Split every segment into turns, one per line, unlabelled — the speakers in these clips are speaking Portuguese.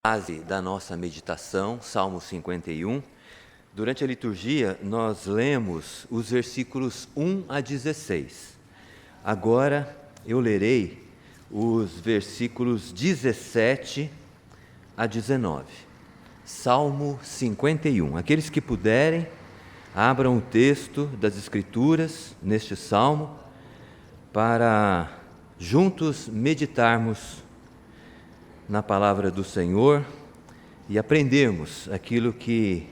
Base da nossa meditação, Salmo 51. Durante a liturgia, nós lemos os versículos 1 a 16. Agora eu lerei os versículos 17 a 19. Salmo 51. Aqueles que puderem, abram o texto das Escrituras neste salmo para juntos meditarmos na palavra do Senhor e aprendermos aquilo que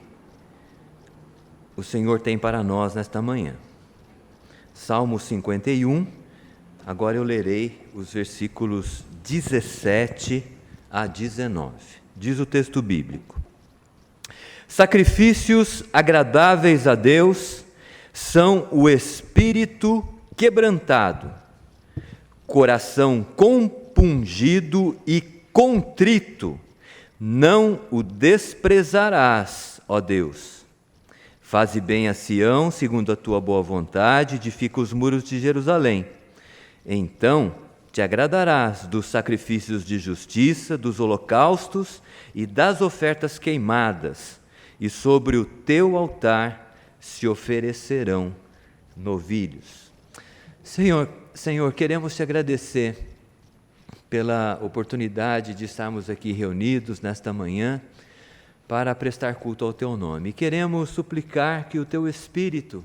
o Senhor tem para nós nesta manhã. Salmo 51, agora eu lerei os versículos 17 a 19. Diz o texto bíblico: Sacrifícios agradáveis a Deus são o espírito quebrantado, coração compungido e contrito, não o desprezarás, ó Deus. Faze bem a Sião, segundo a tua boa vontade, edifica os muros de Jerusalém. Então te agradarás dos sacrifícios de justiça, dos holocaustos e das ofertas queimadas, e sobre o teu altar se oferecerão novilhos. Senhor, queremos te agradecer pela oportunidade de estarmos aqui reunidos nesta manhã para prestar culto ao Teu nome. E queremos suplicar que o Teu Espírito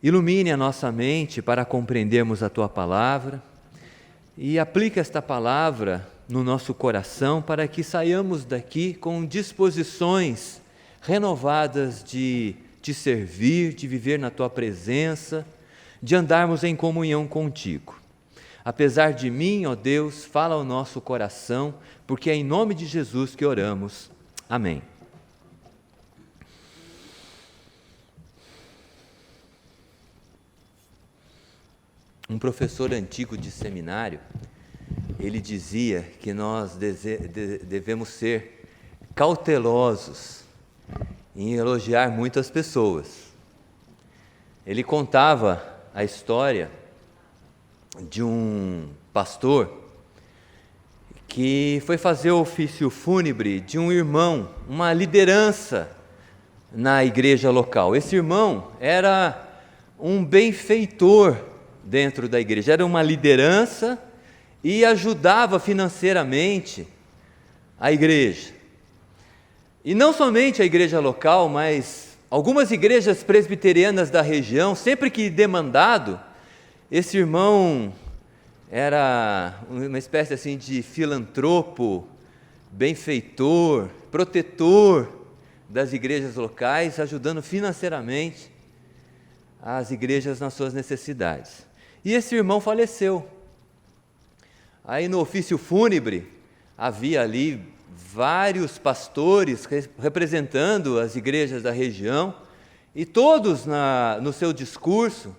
ilumine a nossa mente para compreendermos a Tua palavra e aplique esta palavra no nosso coração para que saiamos daqui com disposições renovadas de Te servir, de viver na Tua presença, de andarmos em comunhão contigo. Apesar de mim, ó Deus, fala ao nosso coração, porque é em nome de Jesus que oramos. Amém. Um professor antigo de seminário, ele dizia que nós devemos ser cautelosos em elogiar muitas pessoas. Ele contava a história de um pastor que foi fazer o ofício fúnebre de um irmão, uma liderança na igreja local. Esse irmão era um benfeitor dentro da igreja, era uma liderança e ajudava financeiramente a igreja. E não somente a igreja local, mas algumas igrejas presbiterianas da região, sempre que demandado, esse irmão era uma espécie assim de filantropo, benfeitor, protetor das igrejas locais, ajudando financeiramente as igrejas nas suas necessidades. E esse irmão faleceu. Aí no ofício fúnebre havia ali vários pastores representando as igrejas da região e todos no seu discurso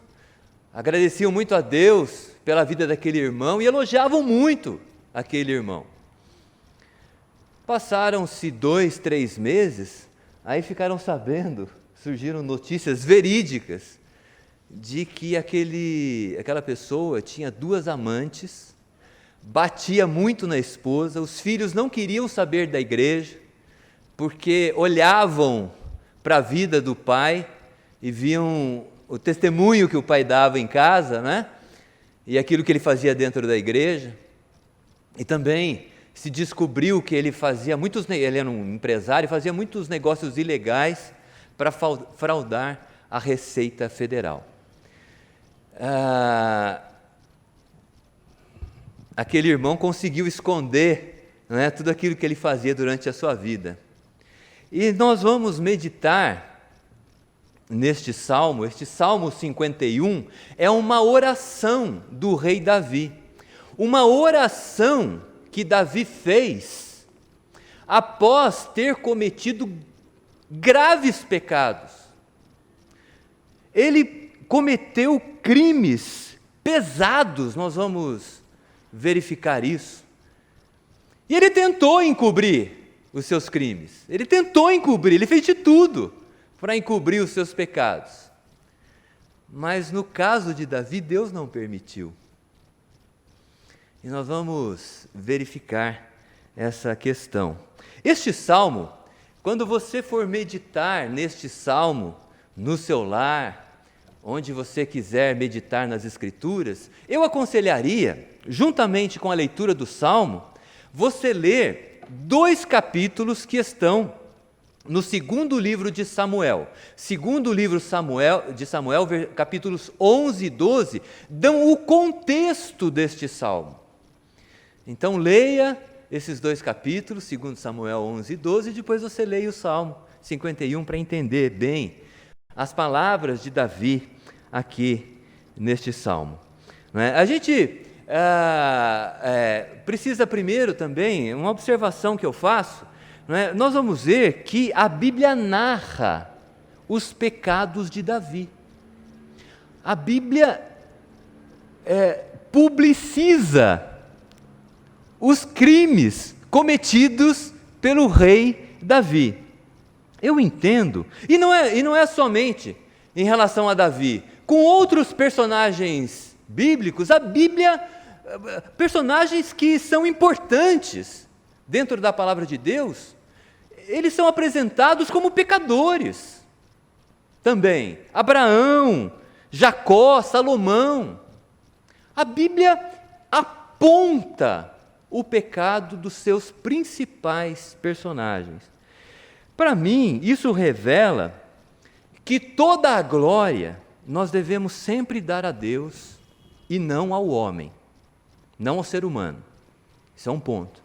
agradeciam muito a Deus pela vida daquele irmão e elogiavam muito aquele irmão. Passaram-se 2, 3 meses, aí ficaram sabendo, surgiram notícias verídicas de que aquela pessoa tinha 2 amantes, batia muito na esposa, os filhos não queriam saber da igreja, porque olhavam para a vida do pai e viam o testemunho que o pai dava em casa, né? E aquilo que ele fazia dentro da igreja. E também se descobriu que ele era um empresário, fazia muitos negócios ilegais para fraudar a Receita Federal. Aquele irmão conseguiu esconder, né, tudo aquilo que ele fazia durante a sua vida. E nós vamos meditar neste salmo. Este Salmo 51 é uma oração do rei Davi, uma oração que Davi fez após ter cometido graves pecados. Ele cometeu crimes pesados, nós vamos verificar isso. E ele tentou encobrir os seus crimes, ele fez de tudo para encobrir os seus pecados. Mas no caso de Davi, Deus não permitiu. E nós vamos verificar essa questão. Este salmo, quando você for meditar neste salmo, no seu lar, onde você quiser meditar nas Escrituras, eu aconselharia, juntamente com a leitura do salmo, você ler 2 capítulos que estão no segundo livro de Samuel. Segundo livro de Samuel, capítulos 11 e 12, dão o contexto deste salmo. Então leia esses 2 capítulos, segundo Samuel 11 e 12, e depois você leia o Salmo 51 para entender bem as palavras de Davi aqui neste salmo. Não é? A gente precisa primeiro também, uma observação que eu faço, não é? Nós vamos ver que a Bíblia narra os pecados de Davi. A Bíblia publiciza os crimes cometidos pelo rei Davi. Eu entendo, e não é somente em relação a Davi, com outros personagens bíblicos, a Bíblia, personagens que são importantes dentro da palavra de Deus, eles são apresentados como pecadores também. Abraão, Jacó, Salomão. A Bíblia aponta o pecado dos seus principais personagens. Para mim, isso revela que toda a glória nós devemos sempre dar a Deus e não ao homem, não ao ser humano. Isso é um ponto.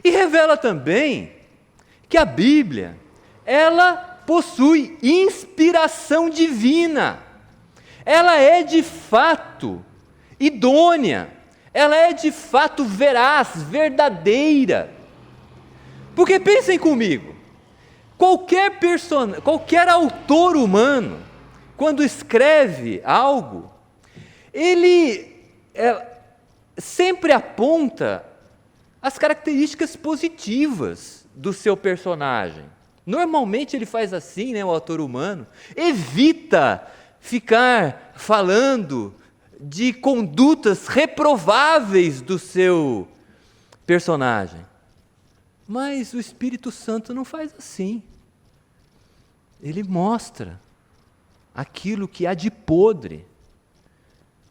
E revela também que a Bíblia, ela possui inspiração divina. Ela é de fato idônea. Ela é de fato veraz, verdadeira. Porque pensem comigo, qualquer autor humano, quando escreve algo, ele sempre aponta as características positivas do seu personagem. Normalmente ele faz assim, né, o autor humano, evita ficar falando de condutas reprováveis do seu personagem. Mas o Espírito Santo não faz assim. Ele mostra aquilo que há de podre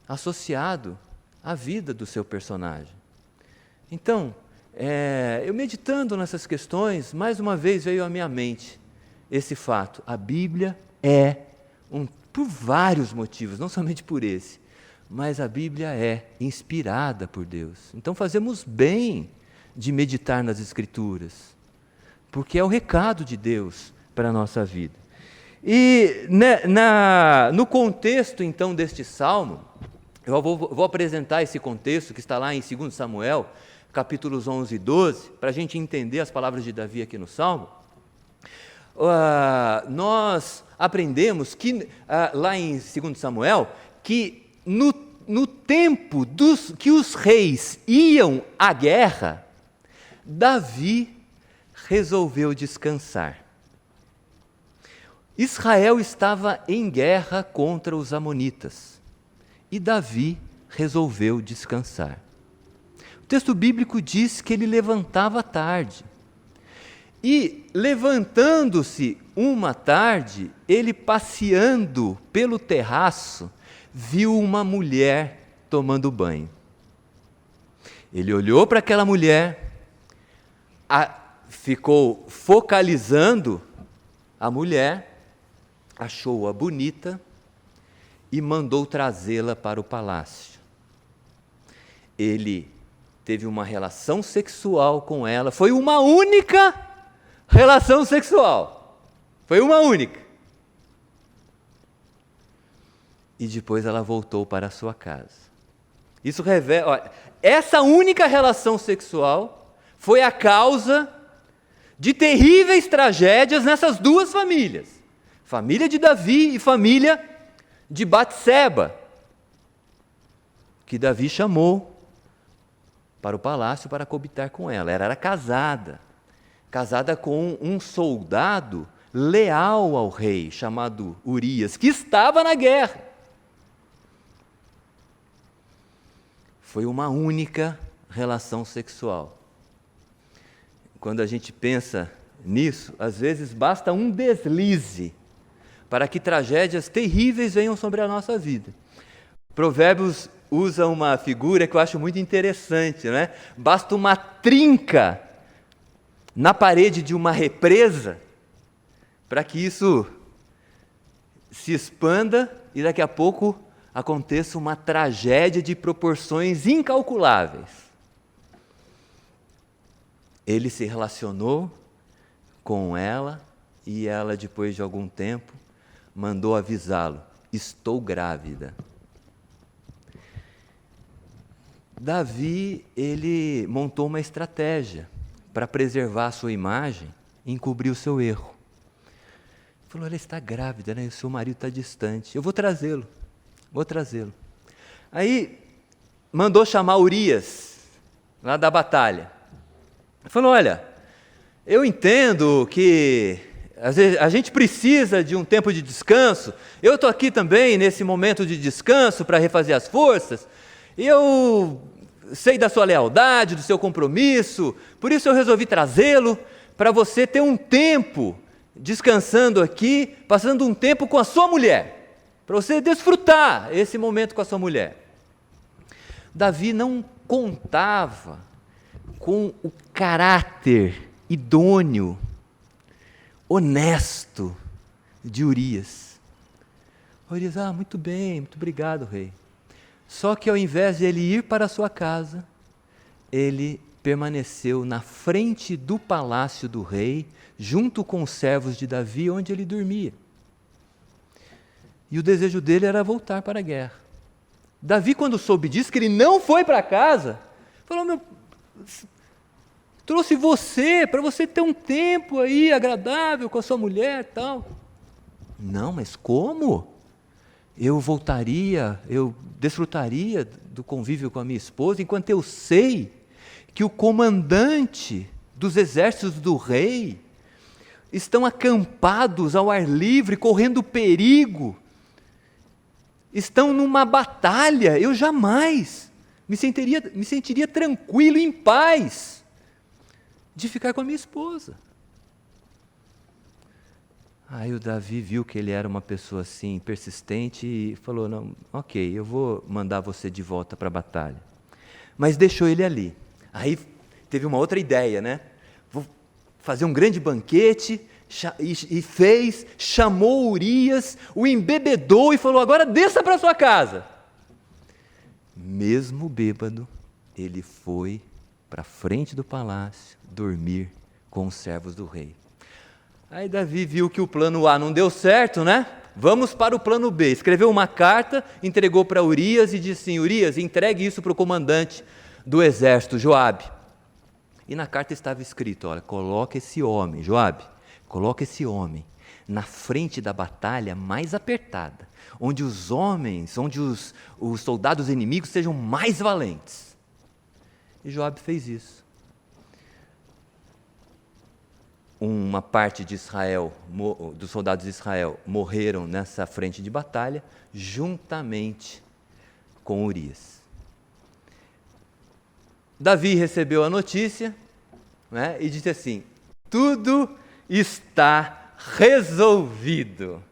associado à vida do seu personagem. Então, eu meditando nessas questões, mais uma vez veio à minha mente esse fato. A Bíblia por vários motivos, não somente por esse, mas a Bíblia é inspirada por Deus. Então fazemos bem de meditar nas Escrituras, porque é o recado de Deus para a nossa vida. E no contexto então deste salmo, eu vou apresentar esse contexto que está lá em 2 Samuel, capítulos 11 e 12, para a gente entender as palavras de Davi aqui no salmo. Nós aprendemos que, lá em 2 Samuel, que no tempo que os reis iam à guerra, Davi resolveu descansar. Israel estava em guerra contra os amonitas e Davi resolveu descansar. O texto bíblico diz que ele levantava tarde. E, levantando-se uma tarde, ele passeando pelo terraço, viu uma mulher tomando banho. Ele olhou para aquela mulher, ficou focalizando a mulher, achou-a bonita e mandou trazê-la para o palácio. Ele teve uma relação sexual com ela, foi uma única relação sexual, foi uma única. E depois ela voltou para a sua casa. Isso revela, olha, essa única relação sexual foi a causa de terríveis tragédias nessas duas famílias, família de Davi e família de Batseba, que Davi chamou para o palácio para coabitar com ela. Ela era casada com um soldado leal ao rei, chamado Urias, que estava na guerra. Foi uma única relação sexual. quando a gente pensa nisso, às vezes basta um deslize para que tragédias terríveis venham sobre a nossa vida. Provérbios usa uma figura que eu acho muito interessante, né? Basta uma trinca na parede de uma represa para que isso se expanda e daqui a pouco aconteça uma tragédia de proporções incalculáveis. Ele se relacionou com ela e ela, depois de algum tempo, mandou avisá-lo: estou grávida. Davi, ele montou uma estratégia para preservar a sua imagem e encobrir o seu erro. Ele falou: ela está grávida, né? E o seu marido está distante. Eu vou trazê-lo. Aí, mandou chamar Urias, lá da batalha. Ele falou: olha, eu entendo que às vezes a gente precisa de um tempo de descanso. Eu estou aqui também nesse momento de descanso para refazer as forças. Eu sei da sua lealdade, do seu compromisso, por isso eu resolvi trazê-lo para você ter um tempo descansando aqui, passando um tempo com a sua mulher, para você desfrutar esse momento com a sua mulher. Davi não contava com o caráter idôneo, honesto de Urias. Urias: muito bem, muito obrigado, rei. Só que ao invés de ele ir para a sua casa, ele permaneceu na frente do palácio do rei, junto com os servos de Davi, onde ele dormia. E o desejo dele era voltar para a guerra. Davi, quando soube disso, que ele não foi para casa, falou: trouxe você, para você ter um tempo aí agradável com a sua mulher e tal. Não, mas como? Eu voltaria, eu desfrutaria do convívio com a minha esposa, enquanto eu sei que o comandante dos exércitos do rei estão acampados ao ar livre, correndo perigo, estão numa batalha. Eu jamais me sentiria tranquilo, em paz, de ficar com a minha esposa. Aí o Davi viu que ele era uma pessoa assim, persistente, e falou: não, ok, eu vou mandar você de volta para a batalha. Mas deixou ele ali. Aí teve uma outra ideia, né? Vou fazer um grande banquete, chamou Urias, o embebedou e falou: agora desça para sua casa. Mesmo bêbado, ele foi para a frente do palácio dormir com os servos do rei. Aí Davi viu que o plano A não deu certo, né? Vamos para o plano B. Escreveu uma carta, entregou para Urias e disse assim: Urias, entregue isso para o comandante do exército, Joabe. E na carta estava escrito: olha, coloca esse homem, Joabe, coloca esse homem na frente da batalha mais apertada, onde os homens, onde os soldados inimigos sejam mais valentes. E Joabe fez isso. Uma parte de Israel, dos soldados de Israel, morreram nessa frente de batalha, juntamente com Urias. Davi recebeu a notícia, né, e disse assim: tudo está resolvido.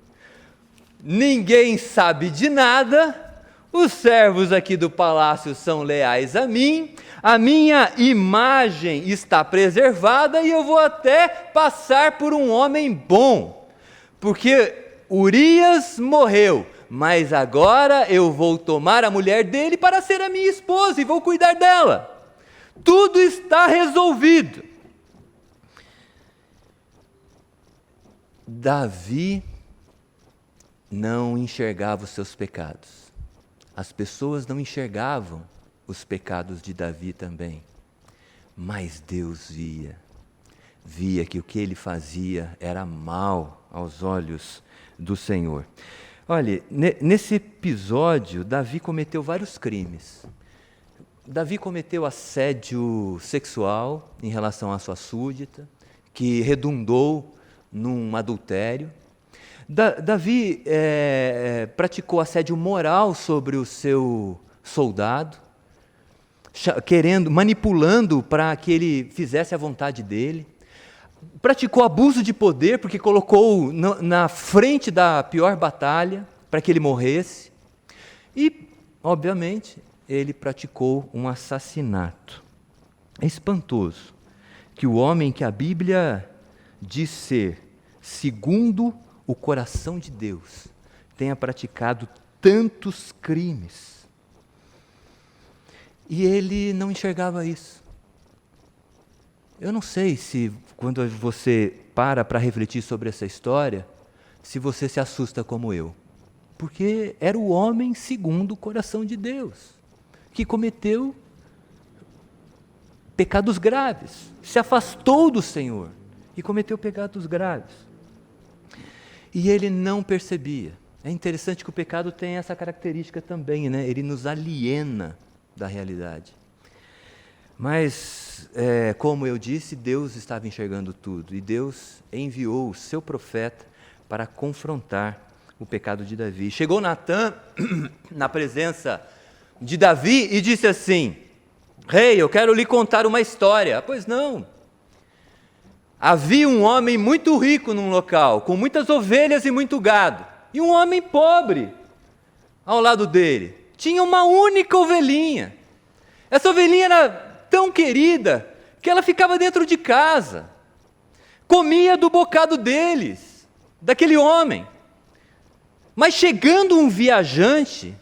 Ninguém sabe de nada, os servos aqui do palácio são leais a mim, a minha imagem está preservada e eu vou até passar por um homem bom, porque Urias morreu, mas agora eu vou tomar a mulher dele para ser a minha esposa e vou cuidar dela. Tudo está resolvido. Davi não enxergava os seus pecados. As pessoas não enxergavam os pecados de Davi também, mas Deus via que o que ele fazia era mal aos olhos do Senhor. Olha, nesse episódio, Davi cometeu vários crimes. Davi cometeu assédio sexual em relação à sua súdita, que redundou num adultério. Davi praticou assédio moral sobre o seu soldado. querendo, manipulando para que ele fizesse a vontade dele. Praticou abuso de poder, porque colocou na frente da pior batalha para que ele morresse. E, obviamente, ele praticou um assassinato. É espantoso que o homem que a Bíblia diz ser segundo o coração de Deus tenha praticado tantos crimes. E ele não enxergava isso. Eu não sei se, quando você para refletir sobre essa história, se você se assusta como eu. Porque era o homem segundo o coração de Deus, que cometeu pecados graves, se afastou do Senhor e cometeu pecados graves. E ele não percebia. É interessante que o pecado tem essa característica também, né? Ele nos aliena da realidade. Mas, como eu disse, Deus estava enxergando tudo, e Deus enviou o seu profeta para confrontar o pecado de Davi. Chegou Natã na presença de Davi e disse assim: Rei, eu quero lhe contar uma história. Pois não. Havia um homem muito rico num local, com muitas ovelhas e muito gado, e um homem pobre ao lado dele. Tinha uma única ovelhinha. Essa ovelhinha era tão querida que ela ficava dentro de casa, comia do bocado deles, daquele homem. Mas chegando um viajante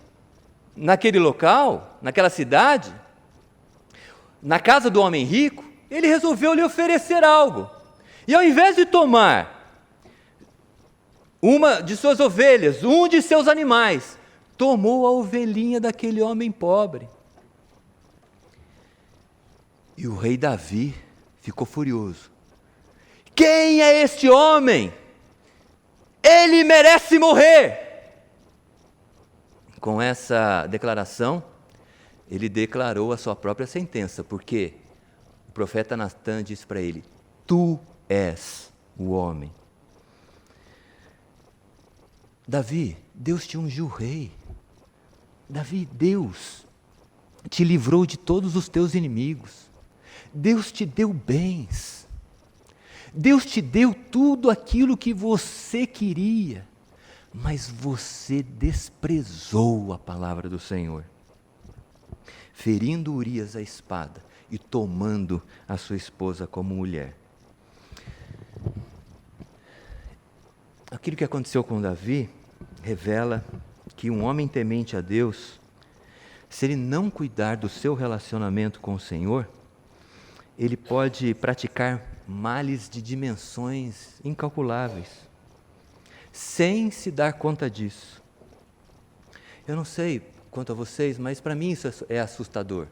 naquele local, naquela cidade, na casa do homem rico, ele resolveu lhe oferecer algo. E ao invés de tomar uma de suas ovelhas, um de seus animais, tomou a ovelhinha daquele homem pobre. E o rei Davi ficou furioso. Quem é este homem? Ele merece morrer! Com essa declaração, ele declarou a sua própria sentença, porque o profeta Natã disse para ele: Tu és o homem. Davi, Deus te ungiu rei. Davi, Deus te livrou de todos os teus inimigos. Deus te deu bens. Deus te deu tudo aquilo que você queria, mas você desprezou a palavra do Senhor, ferindo Urias a espada e tomando a sua esposa como mulher. Aquilo que aconteceu com Davi revela que um homem temente a Deus, se ele não cuidar do seu relacionamento com o Senhor, ele pode praticar males de dimensões incalculáveis, sem se dar conta disso. Eu não sei quanto a vocês, mas para mim isso é assustador.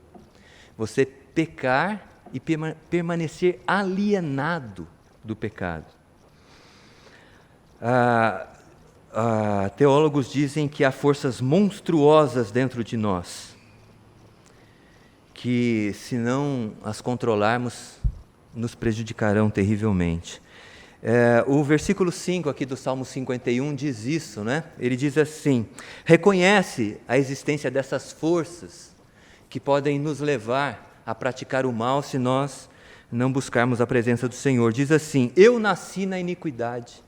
Você pecar e permanecer alienado do pecado. Teólogos dizem que há forças monstruosas dentro de nós, que se não as controlarmos, nos prejudicarão terrivelmente. O versículo 5 aqui do Salmo 51 diz isso, né? Ele diz assim: reconhece a existência dessas forças que podem nos levar a praticar o mal se nós não buscarmos a presença do Senhor. Diz assim: eu nasci na iniquidade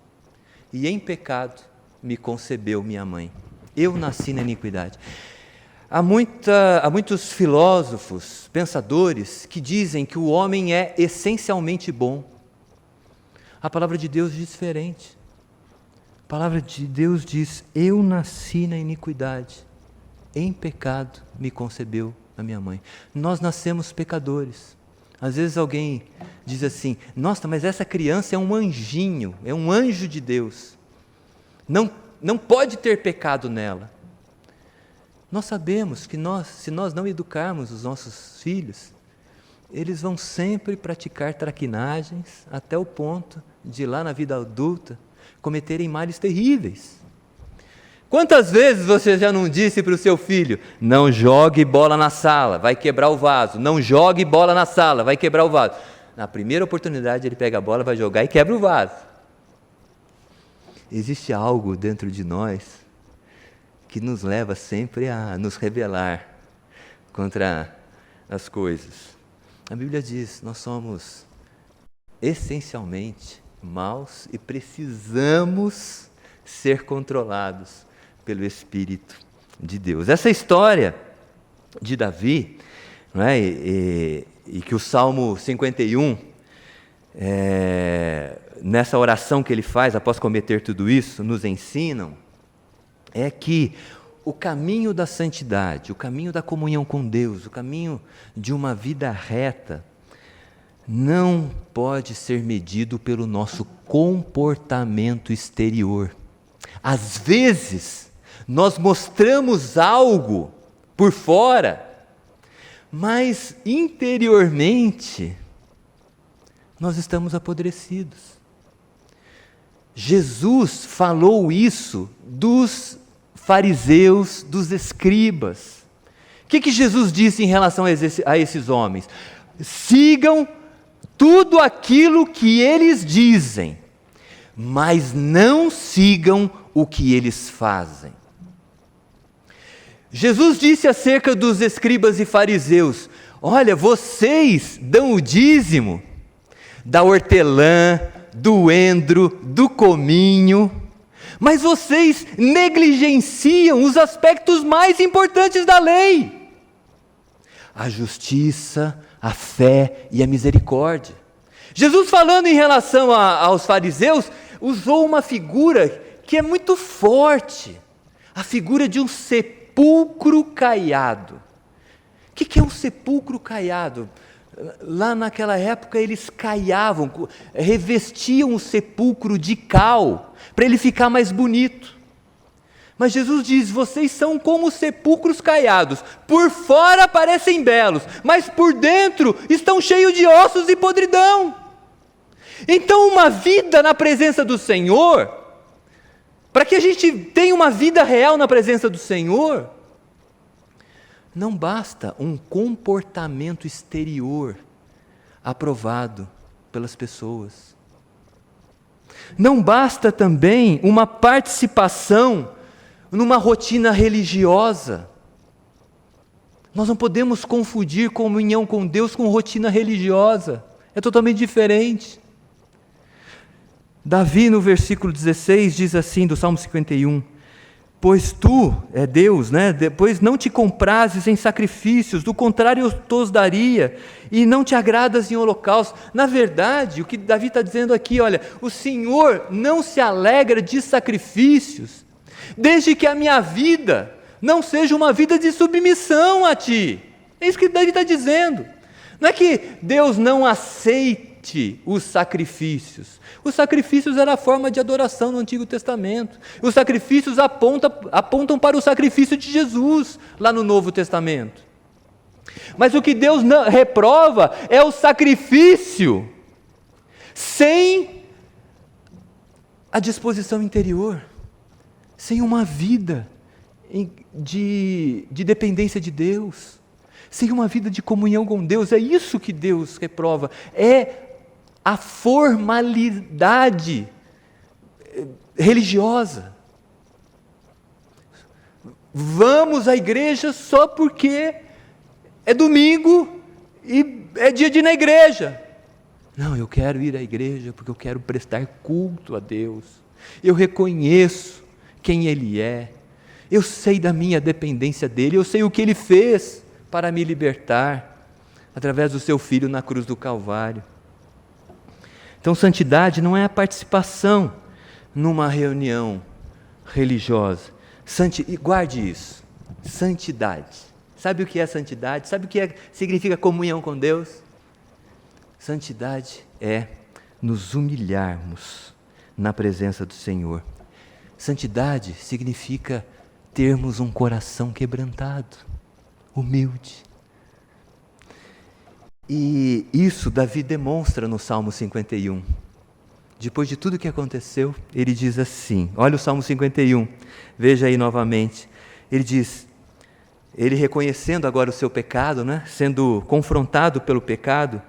e em pecado me concebeu minha mãe. Eu nasci na iniquidade. Há muitos filósofos, pensadores, que dizem que o homem é essencialmente bom. A palavra de Deus diz diferente. A palavra de Deus diz: eu nasci na iniquidade, em pecado me concebeu a minha mãe. Nós nascemos pecadores. Às vezes alguém diz assim: nossa, mas essa criança é um anjinho, é um anjo de Deus. Não pode ter pecado nela. Nós sabemos que se nós não educarmos os nossos filhos, eles vão sempre praticar traquinagens até o ponto de, lá na vida adulta, cometerem males terríveis. Quantas vezes você já não disse para o seu filho: não jogue bola na sala, vai quebrar o vaso. Não jogue bola na sala, vai quebrar o vaso. Na primeira oportunidade ele pega a bola, vai jogar e quebra o vaso. Existe algo dentro de nós que nos leva sempre a nos rebelar contra as coisas. A Bíblia diz, nós somos essencialmente maus e precisamos ser controlados pelo Espírito de Deus. Essa história de Davi, não é? E que o Salmo 51, nessa oração que ele faz após cometer tudo isso, nos ensinam, é que o caminho da santidade, o caminho da comunhão com Deus, o caminho de uma vida reta, não pode ser medido pelo nosso comportamento exterior. Às vezes, nós mostramos algo por fora, mas interiormente, nós estamos apodrecidos. Jesus falou isso dos fariseus, dos escribas. O que Jesus disse em relação a esses homens? Sigam tudo aquilo que eles dizem, mas não sigam o que eles fazem. Jesus disse acerca dos escribas e fariseus: olha, vocês dão o dízimo da hortelã, do endro, do cominho, mas vocês negligenciam os aspectos mais importantes da lei: a justiça, a fé e a misericórdia. Jesus, falando em relação aos fariseus, usou uma figura que é muito forte, a figura de um sepulcro caiado. O que é um sepulcro caiado? Lá naquela época eles caiavam, revestiam o sepulcro de cal, para ele ficar mais bonito. Mas Jesus diz, vocês são como sepulcros caiados, por fora parecem belos, mas por dentro estão cheios de ossos e podridão. Então uma vida na presença do Senhor, para que a gente tenha uma vida real na presença do Senhor, não basta um comportamento exterior aprovado pelas pessoas. Não basta também uma participação numa rotina religiosa. Nós não podemos confundir comunhão com Deus com rotina religiosa. É totalmente diferente. Davi, no versículo 16, diz assim, do Salmo 51, pois tu, é Deus, né? Depois não te comprases em sacrifícios, do contrário eu os daria, e não te agradas em holocausto. Na verdade, o que Davi está dizendo aqui, olha, o Senhor não se alegra de sacrifícios, desde que a minha vida não seja uma vida de submissão a ti. É isso que Davi está dizendo. Não é que Deus não aceite os sacrifícios. Os sacrifícios eram a forma de adoração no Antigo Testamento. Os sacrifícios apontam para o sacrifício de Jesus, lá no Novo Testamento. Mas o que Deus reprova é o sacrifício sem a disposição interior, sem uma vida de dependência de Deus, sem uma vida de comunhão com Deus. É isso que Deus reprova, é a formalidade religiosa. Vamos à igreja só porque é domingo e é dia de ir na igreja. Não, eu quero ir à igreja porque eu quero prestar culto a Deus. Eu reconheço quem Ele é. Eu sei da minha dependência dEle. Eu sei o que Ele fez para me libertar através do Seu Filho na cruz do Calvário. Então, santidade não é a participação numa reunião religiosa. Guarde isso. Santidade. Sabe o que é santidade? Sabe o que significa comunhão com Deus? Santidade é nos humilharmos na presença do Senhor. Santidade significa termos um coração quebrantado, humilde. E isso Davi demonstra no Salmo 51. Depois de tudo que aconteceu, ele diz assim, olha o Salmo 51, veja aí novamente. Ele diz, ele reconhecendo agora o seu pecado, né, sendo confrontado pelo pecado,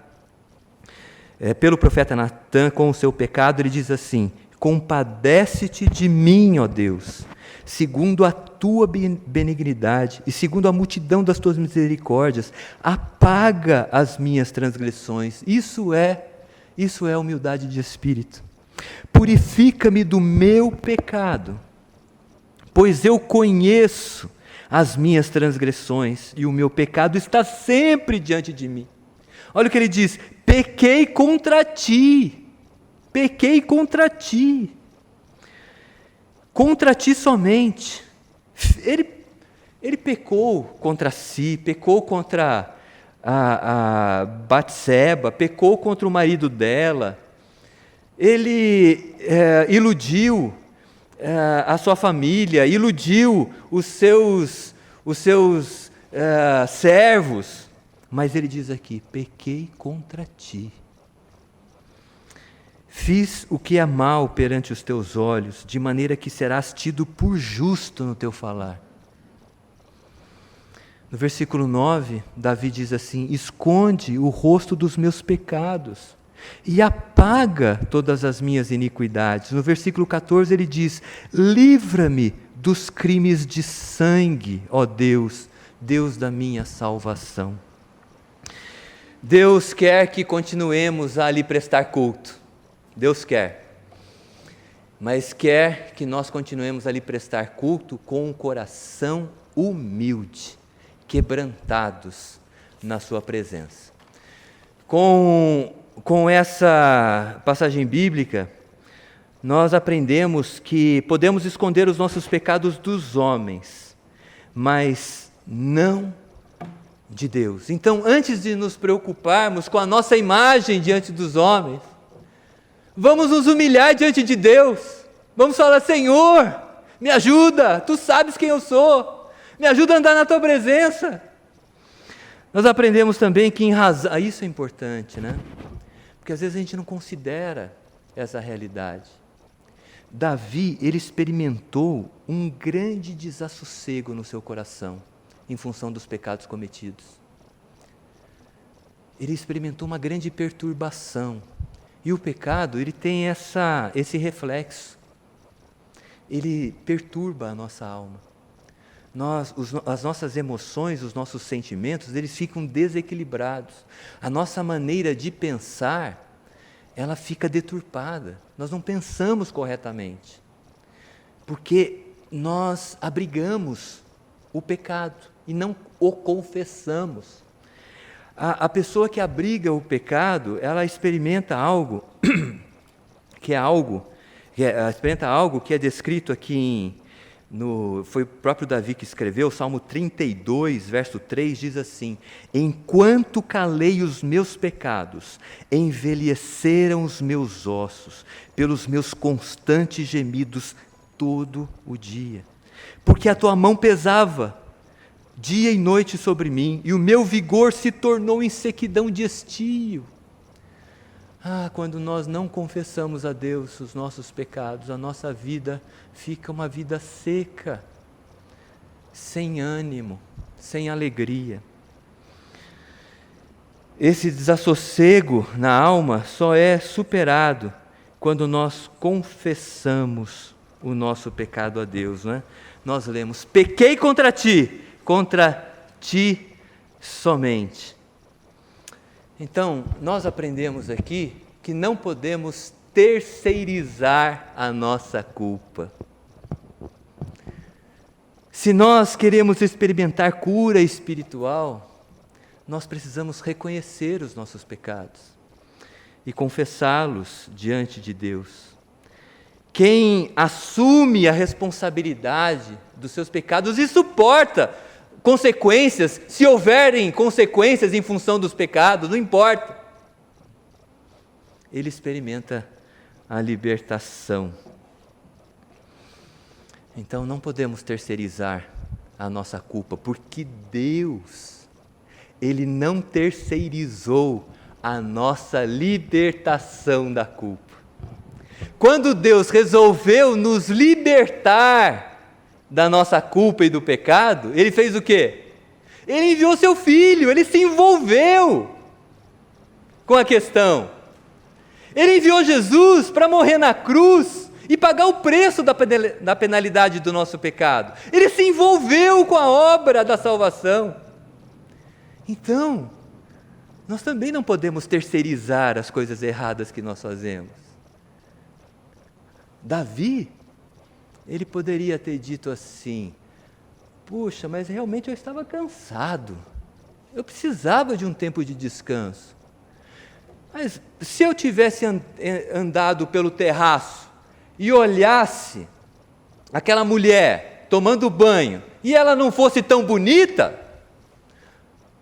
pelo profeta Natã com o seu pecado, ele diz assim, compadece-te de mim, ó Deus, segundo a tua benignidade e segundo a multidão das tuas misericórdias, apaga as minhas transgressões. Isso é humildade de espírito. Purifica-me do meu pecado, pois eu conheço as minhas transgressões e o meu pecado está sempre diante de mim. Olha o que ele diz: pequei contra ti somente. Ele pecou contra si, pecou contra a Batseba, pecou contra o marido dela, ele iludiu a sua família, iludiu os seus servos, mas ele diz aqui: pequei contra ti. Fiz o que é mal perante os teus olhos, de maneira que serás tido por justo no teu falar. No versículo 9, Davi diz assim: esconde o rosto dos meus pecados e apaga todas as minhas iniquidades. No versículo 14 ele diz: livra-me dos crimes de sangue, ó Deus, Deus da minha salvação. Deus quer que continuemos a lhe prestar culto. Deus quer, mas quer que nós continuemos a lhe prestar culto com um coração humilde, quebrantados na sua presença. Com essa passagem bíblica, nós aprendemos que podemos esconder os nossos pecados dos homens, mas não de Deus. Então, antes de nos preocuparmos com a nossa imagem diante dos homens, vamos nos humilhar diante de Deus. Vamos falar: Senhor, me ajuda, Tu sabes quem eu sou, me ajuda a andar na Tua presença. Nós aprendemos também que isso é importante, né? Porque às vezes a gente não considera essa realidade. Davi, ele experimentou um grande desassossego no seu coração, em função dos pecados cometidos. Ele experimentou uma grande perturbação. E o pecado, ele tem esse reflexo. Ele perturba a nossa alma. As nossas emoções, os nossos sentimentos, eles ficam desequilibrados. A nossa maneira de pensar, ela fica deturpada. Nós não pensamos corretamente. Porque nós abrigamos o pecado e não o confessamos. A pessoa que abriga o pecado, ela experimenta algo que é descrito aqui foi o próprio Davi que escreveu, Salmo 32, verso 3, diz assim: enquanto calei os meus pecados, envelheceram os meus ossos, pelos meus constantes gemidos todo o dia. Porque a tua mão pesava dia e noite sobre mim, e o meu vigor se tornou em sequidão de estio. Quando nós não confessamos a Deus os nossos pecados, a nossa vida fica uma vida seca, sem ânimo, sem alegria. Esse desassossego na alma só é superado quando nós confessamos o nosso pecado a Deus, né? Nós lemos: pequei contra ti somente. Então, nós aprendemos aqui que não podemos terceirizar a nossa culpa. Se nós queremos experimentar cura espiritual, nós precisamos reconhecer os nossos pecados e confessá-los diante de Deus. Quem assume a responsabilidade dos seus pecados e suporta consequências, se houverem consequências em função dos pecados, não importa. Ele experimenta a libertação. Então não podemos terceirizar a nossa culpa, porque Deus, Ele não terceirizou a nossa libertação da culpa. Quando Deus resolveu nos libertar da nossa culpa e do pecado, Ele fez o quê? Ele enviou seu Filho, Ele se envolveu com a questão. Ele enviou Jesus para morrer na cruz e pagar o preço da penalidade do nosso pecado. Ele se envolveu com a obra da salvação. Então, nós também não podemos terceirizar as coisas erradas que nós fazemos. Davi, ele poderia ter dito assim: puxa, mas realmente eu estava cansado, eu precisava de um tempo de descanso. Mas se eu tivesse andado pelo terraço e olhasse aquela mulher tomando banho e ela não fosse tão bonita,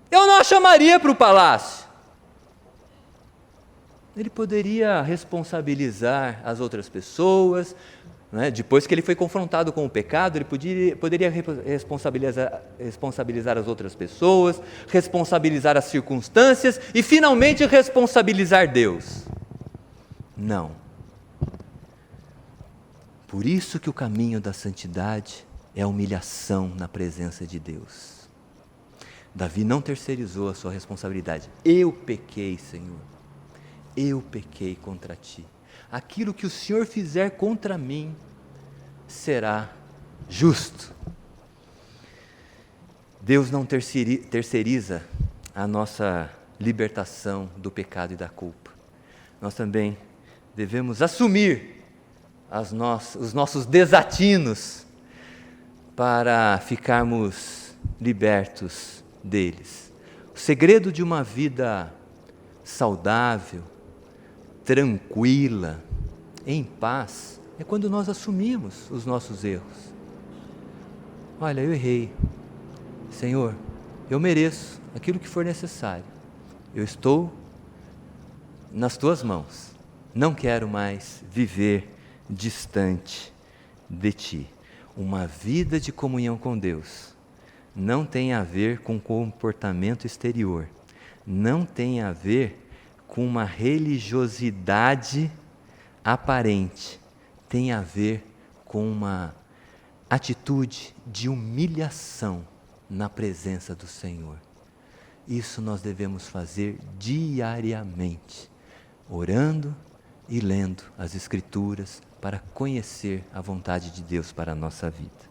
eu não a chamaria para o palácio. Ele poderia responsabilizar as outras pessoas, né? Depois que ele foi confrontado com o pecado, ele poderia responsabilizar as outras pessoas, responsabilizar as circunstâncias e finalmente responsabilizar Deus. Não. Por isso que o caminho da santidade é a humilhação na presença de Deus. Davi não terceirizou a sua responsabilidade. Eu pequei, Senhor. Eu pequei contra ti. Aquilo que o Senhor fizer contra mim será justo. Deus não terceiriza a nossa libertação do pecado e da culpa. Nós também devemos assumir os nossos desatinos para ficarmos libertos deles. O segredo de uma vida saudável, tranquila, em paz, é quando nós assumimos os nossos erros. Olha, eu errei. Senhor, eu mereço aquilo que for necessário. Eu estou nas tuas mãos. Não quero mais viver distante de ti. Uma vida de comunhão com Deus não tem a ver com comportamento exterior, não tem a ver com uma religiosidade aparente, tem a ver com uma atitude de humilhação na presença do Senhor. Isso nós devemos fazer diariamente, orando e lendo as Escrituras para conhecer a vontade de Deus para a nossa vida.